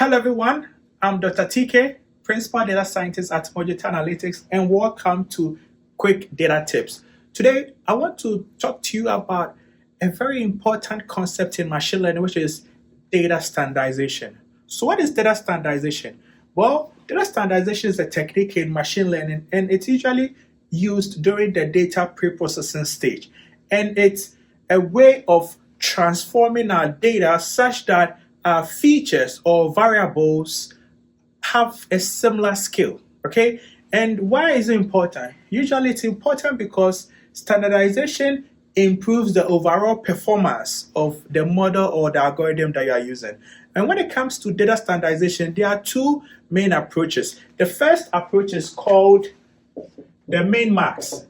Hello everyone, I'm Dr. TK, Principal Data Scientist at Mogital Analytics, and welcome to Quick Data Tips. Today, I want to talk to you about a very important concept in machine learning, which is data standardization. So what is data standardization? Well, data standardization is a technique in machine learning, and it's usually used during the data pre-processing stage. And it's a way of transforming our data such that our features or variables have a similar scale. Okay, and why is it important? Usually it's important because standardization improves the overall performance of the model or the algorithm that you are using. And when it comes to data standardization, there are two main approaches. The first approach is called the min-max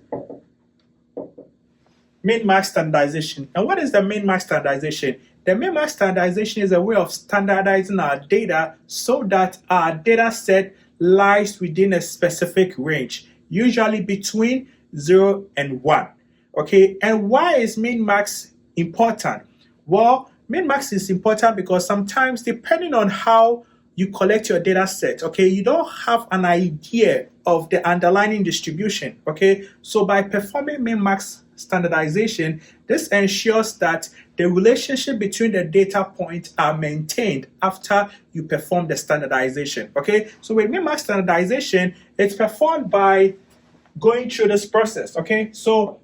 standardization. And what is the min-max standardization? The min-max standardization is a way of standardizing our data so that our data set lies within a specific range, usually between 0 and 1. Okay, and why is min-max important? Well, min-max is important because sometimes, depending on how you collect your data set, okay, you don't have an idea of the underlying distribution. Okay, so by performing min-max standardization, this ensures that the relationship between the data points are maintained after you perform the standardization. Okay, so with min-max standardization, it's performed by going through this process. Okay, so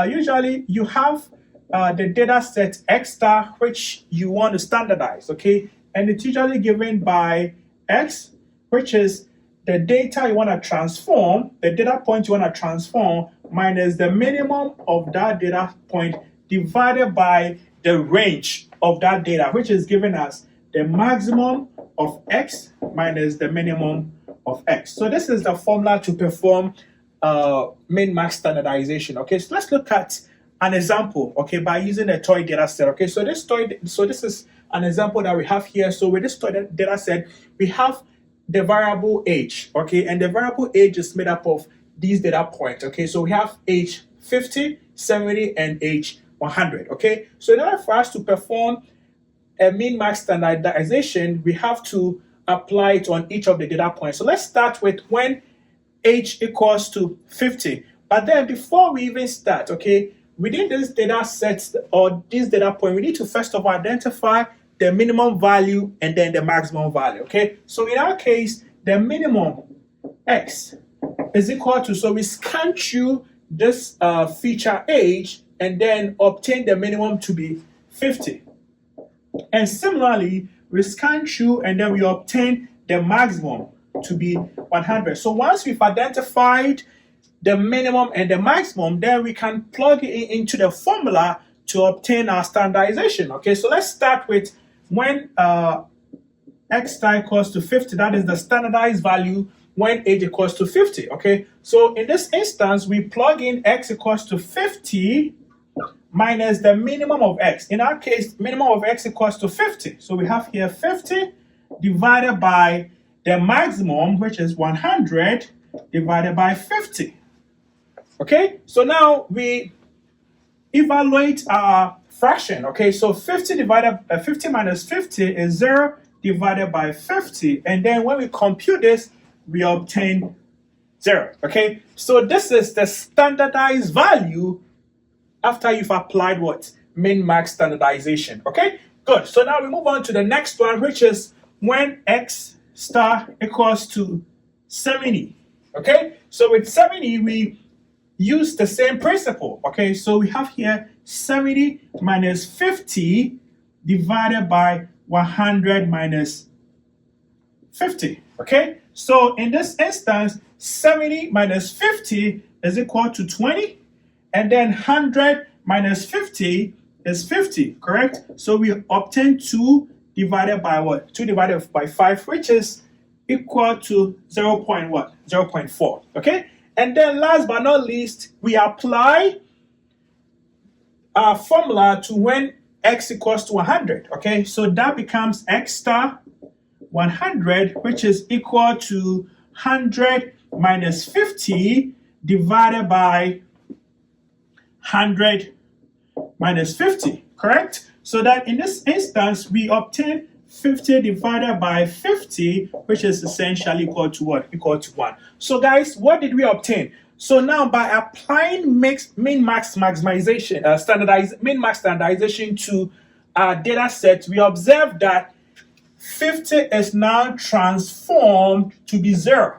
usually you have the data set X star which you want to standardize. Okay, and it's usually given by X, which is the data you want to transform, the data point you want to transform, minus the minimum of that data point divided by the range of that data, which is given as the maximum of X minus the minimum of X. So this is the formula to perform min-max standardization. Okay, so let's look at an example, okay, by using a toy data set. Okay, so this is an example that we have here. So with this toy data set, we have the variable age, okay, and the variable age is made up of these data points. Okay, so we have age 50, 70, and age 100. Okay, so in order for us to perform a min-max standardization, we have to apply it on each of the data points. So let's start with when age equals to 50. But then before we even start, okay, within this data set or this data point, we need to first of all identify the minimum value and then the maximum value. Okay, so in our case, the minimum X is equal to, so we scan through this feature age and then obtain the minimum to be 50. And similarly, we scan through and then we obtain the maximum to be 100. So once we've identified the minimum and the maximum, then we can plug it into the formula to obtain our standardization. Okay, so let's start with when X star equals to 50, that is the standardized value when age equals to 50. Okay, so in this instance, we plug in X equals to 50 minus the minimum of X. In our case, minimum of X equals to 50. So we have here 50 divided by the maximum, which is 100 divided by 50. Okay, so now we evaluate our fraction. Okay, so 50 minus 50 is 0 divided by 50, and then when we compute this, we obtain 0. Okay, so this is the standardized value after you've applied what? Min-max standardization. Okay, good. So now we move on to the next one, which is when X star equals to 70. Okay, so with 70, we use the same principle. Okay, so we have here 70 minus 50 divided by 100 minus 50. Okay, so in this instance, 70 minus 50 is equal to 20, and then 100 minus 50 is 50, correct? So we obtain 2 divided by what? 2 divided by 5, which is equal to 0.4. Okay, and then last but not least, we apply our formula to when X equals to 100. Okay, so that becomes X star 100, which is equal to 100 minus 50 divided by 100 minus 50, correct? So that in this instance, we obtain 50 divided by 50, which is essentially equal to what? Equal to 1. So guys, what did we obtain? So now by applying min-max maximization, min-max standardization to our data set, we observe that 50 is now transformed to be 0.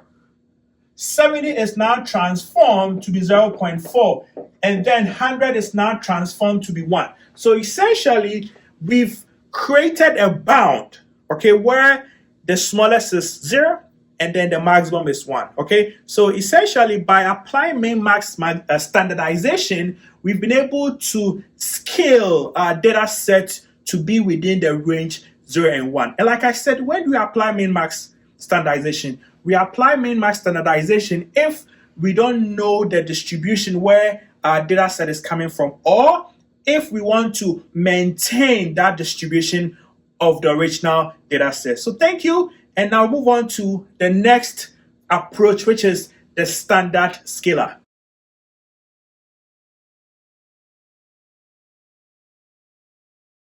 70 is now transformed to be 0.4, and then 100 is now transformed to be 1. So essentially, we've created a bound, okay, where the smallest is 0 and then the maximum is 1, okay? So essentially, by applying min-max standardization, we've been able to scale our data set to be within the range 0 and 1. And like I said, when we apply min-max standardization, we apply min-max standardization if we don't know the distribution where our data set is coming from, or if we want to maintain that distribution of the original data set. So thank you, and now move on to the next approach, which is the standard scaler.